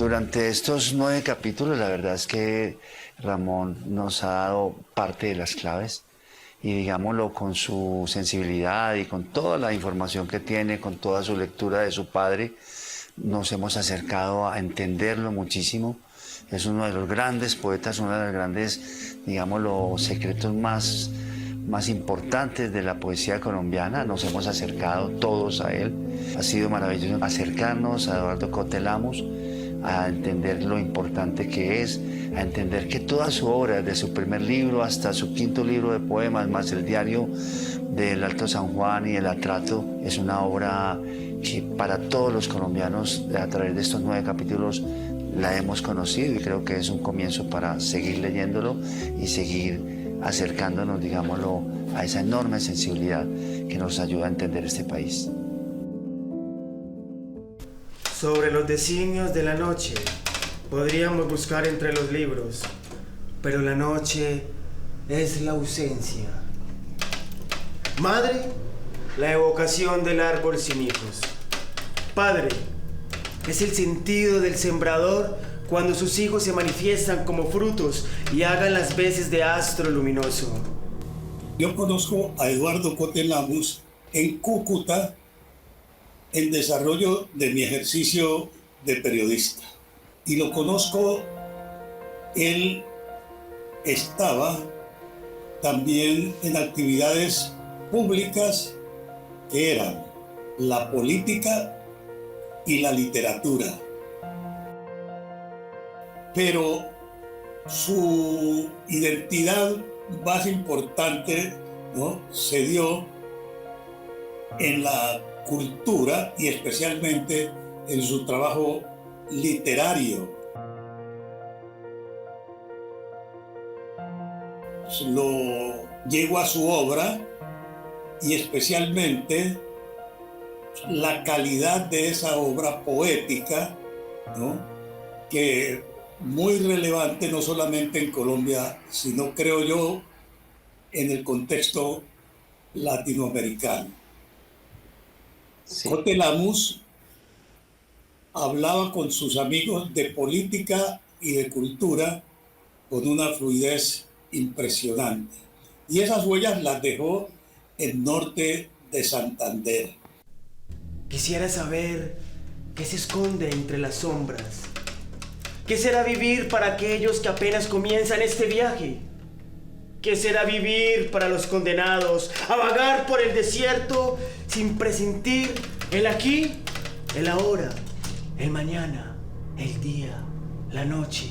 Durante estos 9 capítulos, la verdad es que Ramón nos ha dado parte de las claves y digámoslo con su sensibilidad y con toda la información que tiene, con toda su lectura de su padre, nos hemos acercado a entenderlo muchísimo. Es uno de los grandes poetas, uno de los grandes, digamos, los secretos más importantes de la poesía colombiana. Nos hemos acercado todos a él. Ha sido maravilloso acercarnos a Eduardo Cote Lamus, a entender lo importante que es, a entender que toda su obra, desde su primer libro hasta su 5.º libro de poemas, más el diario del Alto San Juan y el Atrato, es una obra que para todos los colombianos, a través de estos 9 capítulos, la hemos conocido, y creo que es un comienzo para seguir leyéndolo y seguir acercándonos, digámoslo, a esa enorme sensibilidad que nos ayuda a entender este país. Sobre los designios de la noche, podríamos buscar entre los libros, pero la noche es la ausencia. Madre, la evocación del árbol sin hijos. Padre, es el sentido del sembrador cuando sus hijos se manifiestan como frutos y hagan las veces de astro luminoso. Yo conozco a Eduardo Cote Lamus en Cúcuta, en desarrollo de mi ejercicio de periodista. Y lo conozco, él estaba también en actividades públicas que eran la política y la literatura. Pero su identidad más importante, ¿no?, se dio en la cultura y especialmente en su trabajo literario. Lo llevo a su obra y especialmente la calidad de esa obra poética, ¿no?, que muy relevante no solamente en Colombia, sino, creo yo, en el contexto latinoamericano. Sí. Cote Lamus hablaba con sus amigos de política y de cultura con una fluidez impresionante. Y esas huellas las dejó en norte de Santander. Quisiera saber qué se esconde entre las sombras. ¿Qué será vivir para aquellos que apenas comienzan este viaje? ¿Qué será vivir para los condenados a vagar por el desierto sin presentir el aquí, el ahora, el mañana, el día, la noche?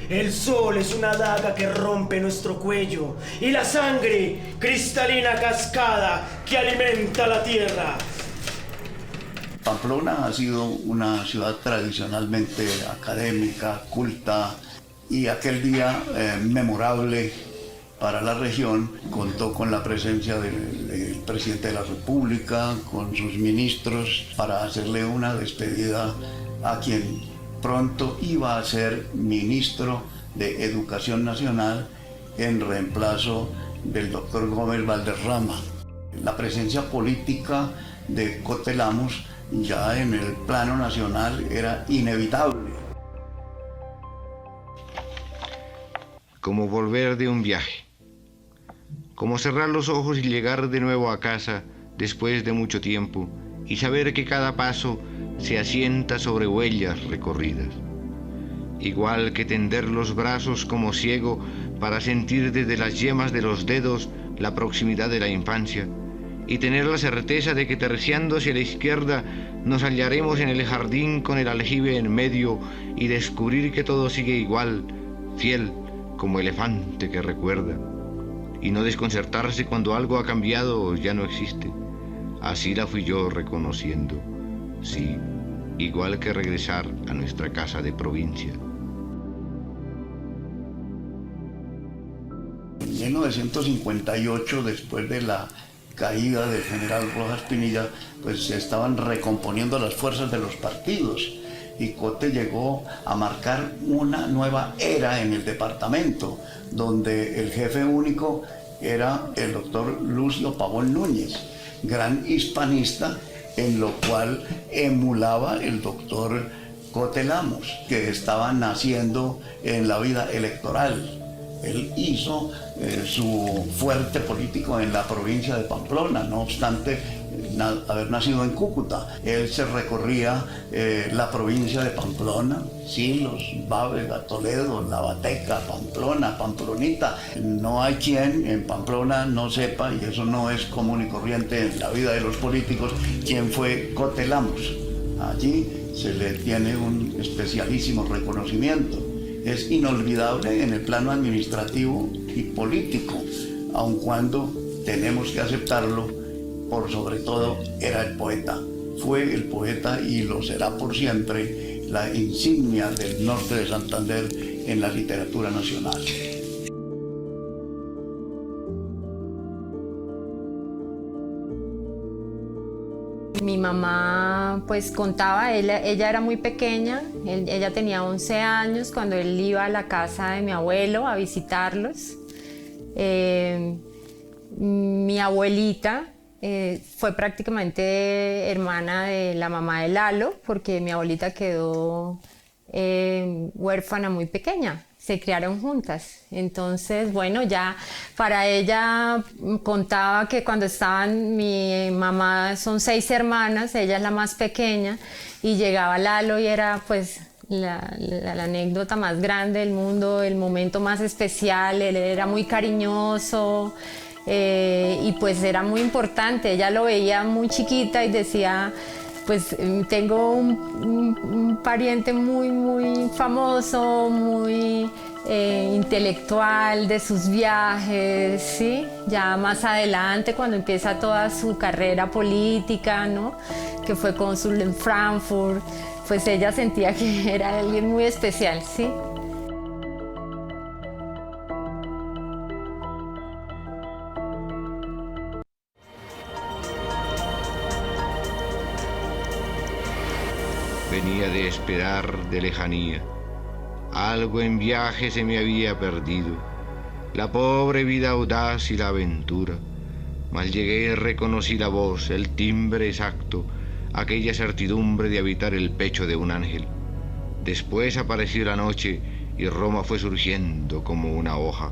El sol es una daga que rompe nuestro cuello y la sangre, cristalina cascada que alimenta la tierra. Pamplona ha sido una ciudad tradicionalmente académica, culta, y aquel día memorable para la región contó con la presencia del presidente de la República, con sus ministros, para hacerle una despedida a quien pronto iba a ser ministro de Educación Nacional en reemplazo del doctor Gómez Valderrama. La presencia política de Cote Lamus ya en el plano nacional era inevitable. Como volver de un viaje, como cerrar los ojos y llegar de nuevo a casa después de mucho tiempo y saber que cada paso se asienta sobre huellas recorridas. Igual que tender los brazos como ciego para sentir desde las yemas de los dedos la proximidad de la infancia y tener la certeza de que terciando hacia la izquierda nos hallaremos en el jardín con el aljibe en medio y descubrir que todo sigue igual, fiel como elefante que recuerda, y no desconcertarse cuando algo ha cambiado o ya no existe. Así la fui yo reconociendo, sí, igual que regresar a nuestra casa de provincia. En 1958, después de la caída del general Rojas Pinilla, pues se estaban recomponiendo las fuerzas de los partidos y Cote llegó a marcar una nueva era en el departamento, donde el jefe único era el doctor Lucio Pavón Núñez, gran hispanista, en lo cual emulaba el doctor Cotelamos, que estaban naciendo en la vida electoral. Él hizo su fuerte político en la provincia de Pamplona, no obstante haber nacido en Cúcuta. Él se recorría la provincia de Pamplona, Silos, Bávega, Toledo, Lavateca, Pamplona, Pamplonita. No hay quien en Pamplona no sepa, y eso no es común y corriente en la vida de los políticos, quién fue Cotelamos. Allí se le tiene un especialísimo reconocimiento. Es inolvidable en el plano administrativo y político, aun cuando tenemos que aceptarlo, por sobre todo era el poeta. Fue el poeta y lo será por siempre la insignia del norte de Santander en la literatura nacional. Mi mamá pues contaba, ella era muy pequeña, ella tenía 11 años cuando él iba a la casa de mi abuelo a visitarlos. Mi abuelita fue prácticamente hermana de la mamá de Lalo, porque mi abuelita quedó huérfana muy pequeña. Se criaron juntas. Entonces, bueno, ya para ella contaba que cuando estaban, mi mamá son 6 hermanas, ella es la más pequeña, y llegaba Lalo y era pues la anécdota más grande del mundo, el momento más especial. Él era muy cariñoso y pues era muy importante. Ella lo veía muy chiquita y decía, pues tengo un pariente muy famoso, muy intelectual, de sus viajes, ¿sí? Ya más adelante, cuando empieza toda su carrera política, ¿no? Que fue cónsul en Frankfurt, pues ella sentía que era alguien muy especial, ¿sí? Venía de esperar de lejanía. Algo en viaje se me había perdido, la pobre vida audaz y la aventura. Mas llegué y reconocí la voz, el timbre exacto, aquella certidumbre de habitar el pecho de un ángel. Después apareció la noche y Roma fue surgiendo como una hoja.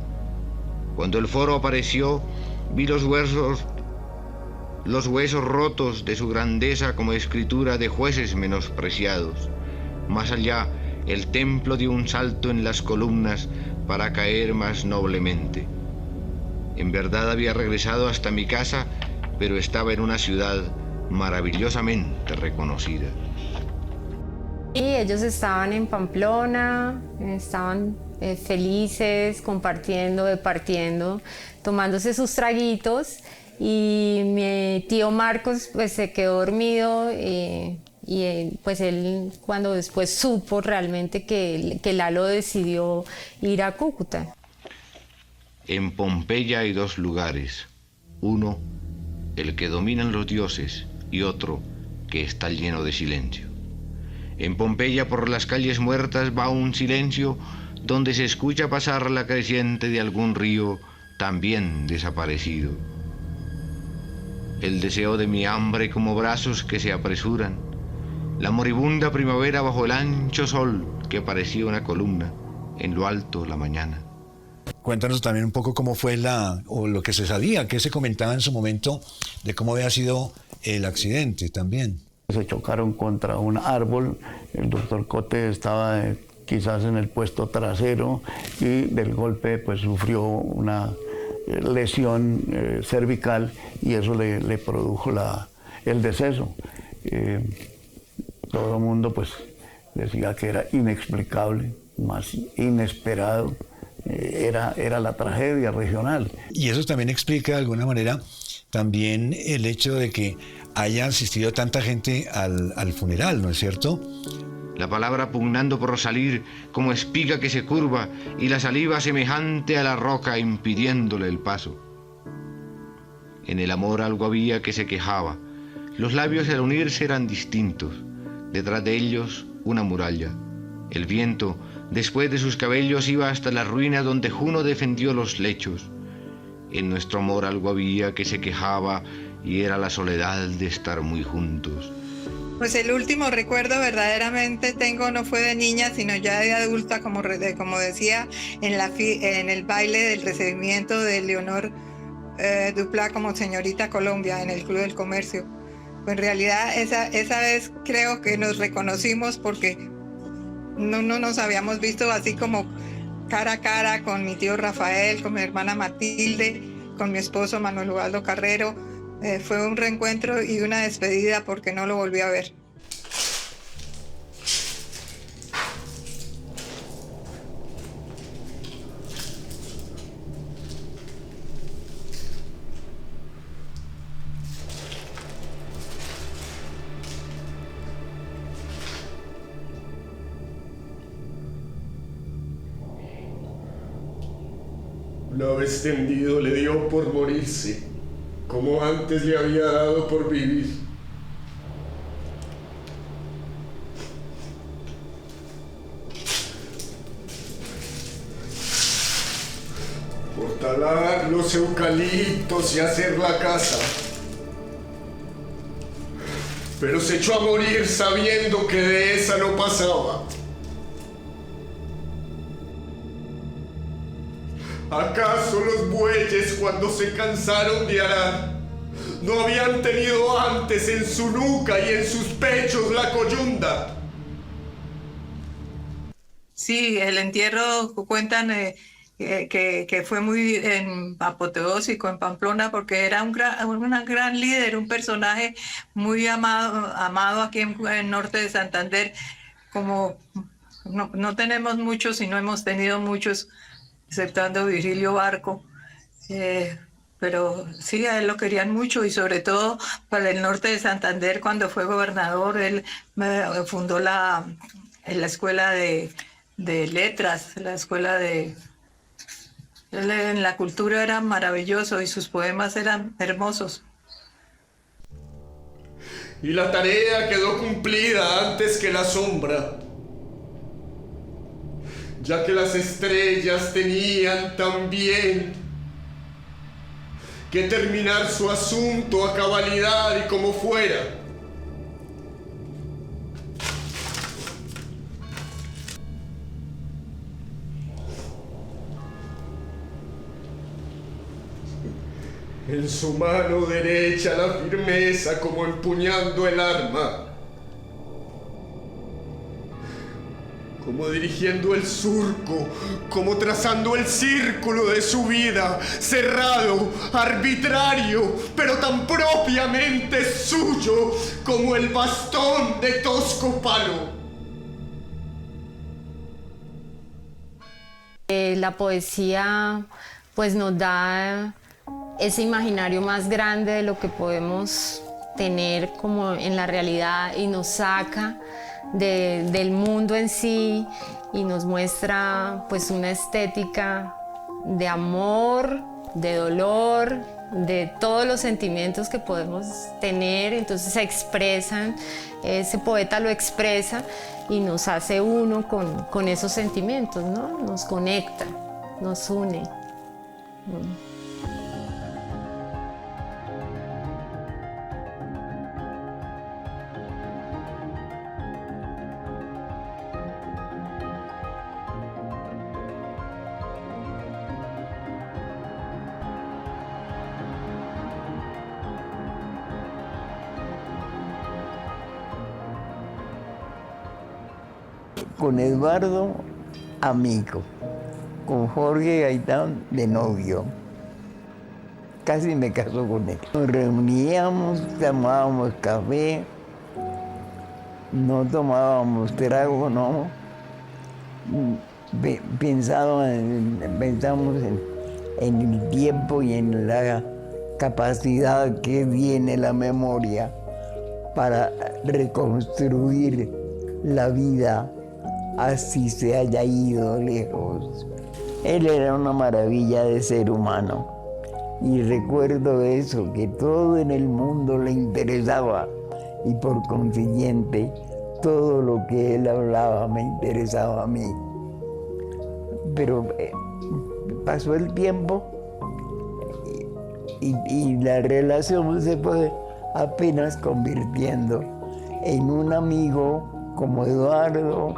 Cuando el foro apareció, vi los huesos rotos de su grandeza como escritura de jueces menospreciados. Más allá, el templo dio un salto en las columnas para caer más noblemente. En verdad había regresado hasta mi casa, pero estaba en una ciudad maravillosamente reconocida. Y ellos estaban en Pamplona, estaban felices, compartiendo, departiendo, tomándose sus traguitos. Y mi tío Marcos pues se quedó dormido y pues él cuando después supo realmente que Lalo decidió ir a Cúcuta. En Pompeya hay 2 lugares, uno el que dominan los dioses y otro que está lleno de silencio. En Pompeya por las calles muertas va un silencio donde se escucha pasar la creciente de algún río también desaparecido. El deseo de mi hambre como brazos que se apresuran, la moribunda primavera bajo el ancho sol que parecía una columna, en lo alto la mañana. Cuéntanos también un poco cómo fue o lo que se sabía, qué se comentaba en su momento de cómo había sido el accidente también. Se chocaron contra un árbol, el doctor Cote estaba quizás en el puesto trasero y del golpe pues sufrió una lesión cervical y eso le produjo el deceso. Todo el mundo pues decía que era inexplicable, más inesperado, era la tragedia regional. Y eso también explica de alguna manera también el hecho de que haya asistido tanta gente al funeral, ¿no es cierto? La palabra pugnando por salir como espiga que se curva y la saliva semejante a la roca impidiéndole el paso. En el amor algo había que se quejaba. Los labios al unirse eran distintos. Detrás de ellos una muralla. El viento, después de sus cabellos, iba hasta la ruina donde Juno defendió los lechos. En nuestro amor algo había que se quejaba y era la soledad de estar muy juntos. Pues el último recuerdo verdaderamente tengo no fue de niña, sino ya de adulta, como decía, en el baile del recibimiento de Leonor Dupla como señorita Colombia en el Club del Comercio. Pues en realidad esa vez creo que nos reconocimos porque no nos habíamos visto así como cara a cara con mi tío Rafael, con mi hermana Matilde, con mi esposo Manuel Ubaldo Carrero. Fue un reencuentro y una despedida porque no lo volví a ver. Una vez tendido le dio por morirse, como antes le había dado por vivir. Por talar los eucaliptos y hacer la casa. Pero se echó a morir sabiendo que de esa no pasaba. ¿Acaso los bueyes, cuando se cansaron de arar, no habían tenido antes en su nuca y en sus pechos la coyunda? Sí, el entierro cuentan que fue muy apoteósico en Pamplona porque era un gran líder, un personaje muy amado aquí en el norte de Santander. Como no tenemos muchos y no hemos tenido muchos, exceptuando Virgilio Barco, pero sí, a él lo querían mucho y sobre todo para el norte de Santander. Cuando fue gobernador, él fundó la escuela de letras, la escuela de... Él en la cultura era maravilloso y sus poemas eran hermosos. Y la tarea quedó cumplida antes que la sombra, ya que las estrellas tenían también que terminar su asunto a cabalidad y como fuera. En su mano derecha la firmeza como empuñando el arma, como dirigiendo el surco, como trazando el círculo de su vida, cerrado, arbitrario, pero tan propiamente suyo como el bastón de tosco palo. La poesía pues nos da ese imaginario más grande de lo que podemos tener como en la realidad y nos saca del mundo en sí y nos muestra pues una estética de amor, de dolor, de todos los sentimientos que podemos tener. Entonces se expresan, ese poeta lo expresa y nos hace uno con esos sentimientos, ¿no? Nos conecta, nos une. Con Eduardo, amigo. Con Jorge Gaitán, de novio. Casi me caso con él. Nos reuníamos, tomábamos café, no tomábamos trago, no. Pensamos en el tiempo y en la capacidad que tiene la memoria para reconstruir la vida así se haya ido lejos. Él era una maravilla de ser humano y recuerdo eso, que todo en el mundo le interesaba y por consiguiente todo lo que él hablaba me interesaba a mí. Pero pasó el tiempo y la relación se fue apenas convirtiendo en un amigo como Eduardo,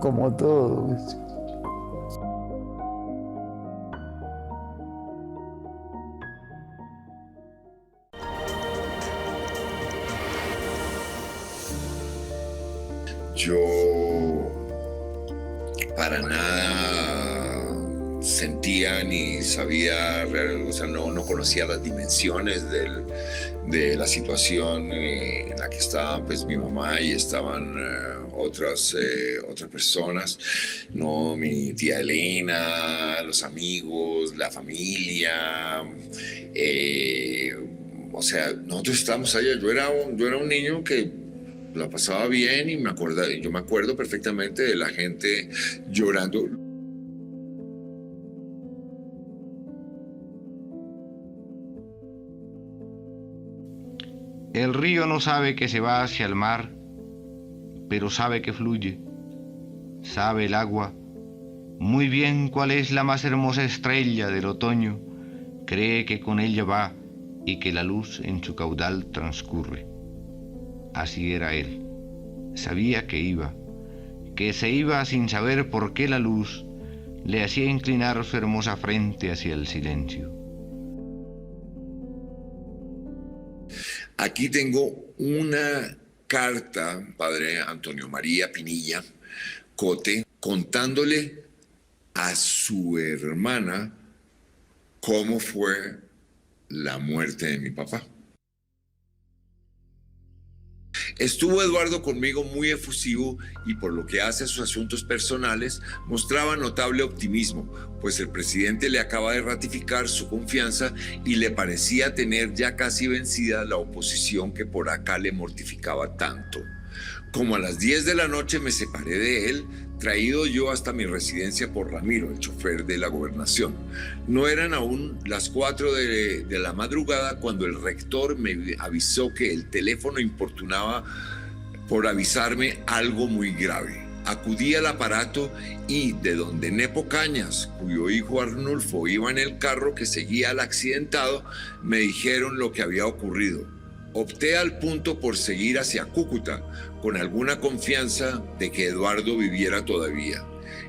como todos. Yo para nada sentía ni sabía, o sea, no conocía las dimensiones de la situación en la que estaban pues mi mamá y estaban otras personas, ¿no? Mi tía Elena, los amigos, la familia, o sea, nosotros estábamos allá. Yo era un niño que la pasaba bien y yo me acuerdo perfectamente de la gente llorando. El río no sabe que se va hacia el mar, pero sabe que fluye. Sabe el agua muy bien cuál es la más hermosa estrella del otoño. Cree que con ella va y que la luz en su caudal transcurre. Así era él. Sabía que se iba sin saber por qué la luz le hacía inclinar su hermosa frente hacia el silencio. Aquí tengo una carta, padre Antonio María Pinilla Cote, contándole a su hermana cómo fue la muerte de mi papá. Estuvo Eduardo conmigo muy efusivo y por lo que hace a sus asuntos personales mostraba notable optimismo, pues el presidente le acaba de ratificar su confianza y le parecía tener ya casi vencida la oposición que por acá le mortificaba tanto. Como a las 10 de la noche me separé de él, traído yo hasta mi residencia por Ramiro, el chofer de la gobernación. No eran aún las 4 de la madrugada cuando el rector me avisó que el teléfono importunaba por avisarme algo muy grave. Acudí al aparato y de donde Nepo Cañas, cuyo hijo Arnulfo iba en el carro que seguía al accidentado, me dijeron lo que había ocurrido. Opté al punto por seguir hacia Cúcuta, con alguna confianza de que Eduardo viviera todavía.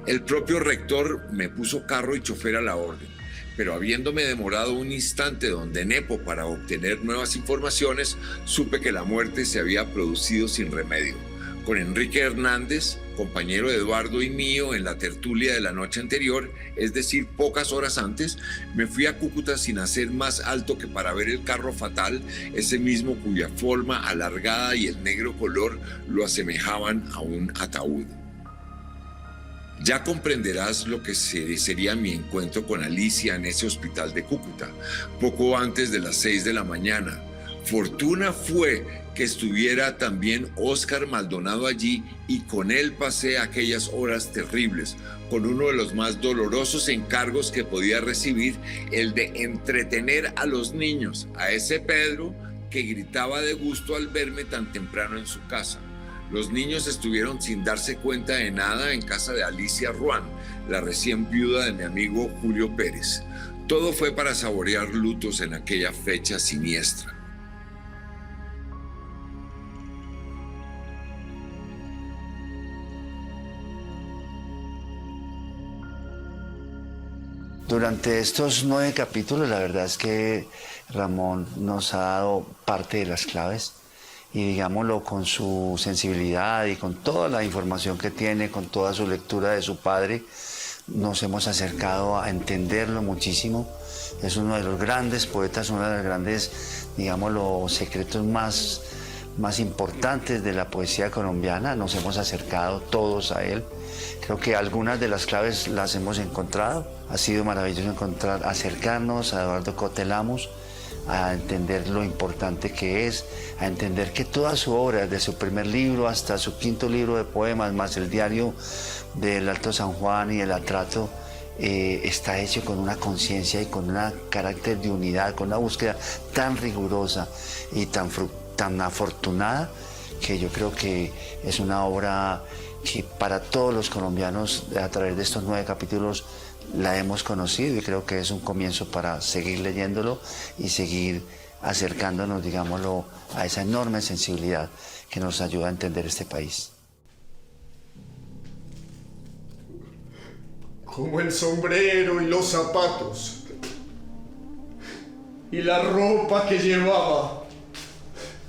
El propio rector me puso carro y chofer a la orden, pero habiéndome demorado un instante donde Nepo para obtener nuevas informaciones, supe que la muerte se había producido sin remedio. Con Enrique Hernández, compañero de Eduardo y mío en la tertulia de la noche anterior, es decir, pocas horas antes, me fui a Cúcuta sin hacer más alto que para ver el carro fatal, ese mismo cuya forma alargada y el negro color lo asemejaban a un ataúd. Ya comprenderás lo que sería mi encuentro con Alicia en ese hospital de Cúcuta, poco antes de las 6 de la mañana. Fortuna fue que estuviera también Óscar Maldonado allí y con él pasé aquellas horas terribles, con uno de los más dolorosos encargos que podía recibir, el de entretener a los niños, a ese Pedro que gritaba de gusto al verme tan temprano en su casa. Los niños estuvieron sin darse cuenta de nada en casa de Alicia Ruán, la recién viuda de mi amigo Julio Pérez. Todo fue para saborear lutos en aquella fecha siniestra. Durante estos 9 capítulos, la verdad es que Ramón nos ha dado parte de las claves y digámoslo con su sensibilidad y con toda la información que tiene, con toda su lectura de su padre, nos hemos acercado a entenderlo muchísimo. Es uno de los grandes poetas, uno de los grandes, digamos, los secretos más importantes de la poesía colombiana. Nos hemos acercado todos a él. Creo que algunas de las claves las hemos encontrado. Ha sido maravilloso acercarnos a Eduardo Cote Lamus, a entender lo importante que es, a entender que toda su obra, desde su primer libro hasta su 5º libro de poemas, más el diario del Alto San Juan y el Atrato, está hecho con una conciencia y con un carácter de unidad, con una búsqueda tan rigurosa y tan afortunada, que yo creo que es una obra que para todos los colombianos, a través de estos 9 capítulos, la hemos conocido y creo que es un comienzo para seguir leyéndolo y seguir acercándonos, digámoslo, a esa enorme sensibilidad que nos ayuda a entender este país. Como el sombrero y los zapatos y la ropa que llevaba,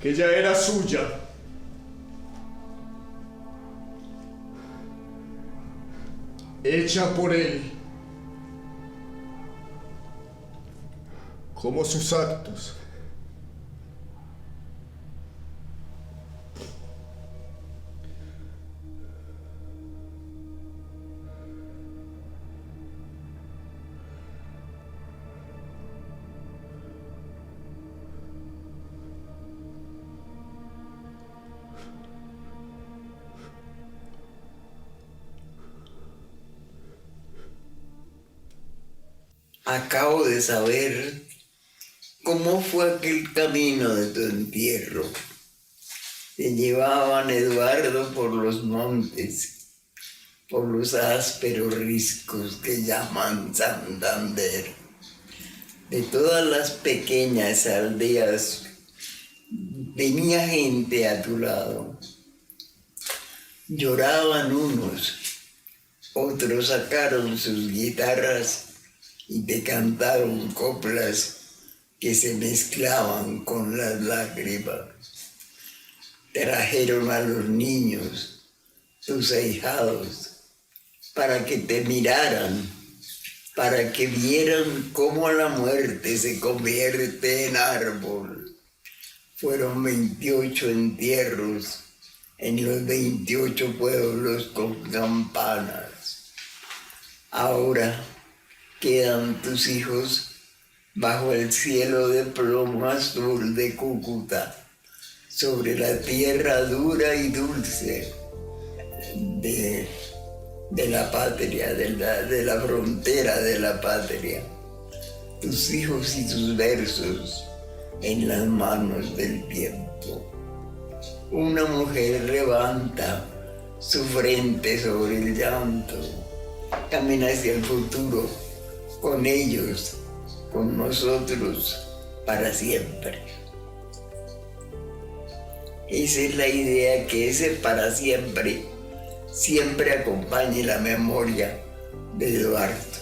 que ya era suya. Hecha por él, como sus actos. Acabo de saber cómo fue aquel camino de tu entierro. Te llevaban, Eduardo, por los montes, por los ásperos riscos que llaman Santander. De todas las pequeñas aldeas venía gente a tu lado. Lloraban unos, otros sacaron sus guitarras y te cantaron coplas que se mezclaban con las lágrimas. Trajeron a los niños, tus ahijados, para que te miraran, para que vieran cómo la muerte se convierte en árbol. Fueron 28 entierros en los 28 pueblos con campanas. Ahora quedan tus hijos bajo el cielo de plomo azul de Cúcuta, sobre la tierra dura y dulce de la patria, de la frontera de la patria. Tus hijos y tus versos en las manos del tiempo. Una mujer levanta su frente sobre el llanto, camina hacia el futuro, con ellos, con nosotros, para siempre. Esa es la idea, que ese para siempre siempre acompañe la memoria de Eduardo.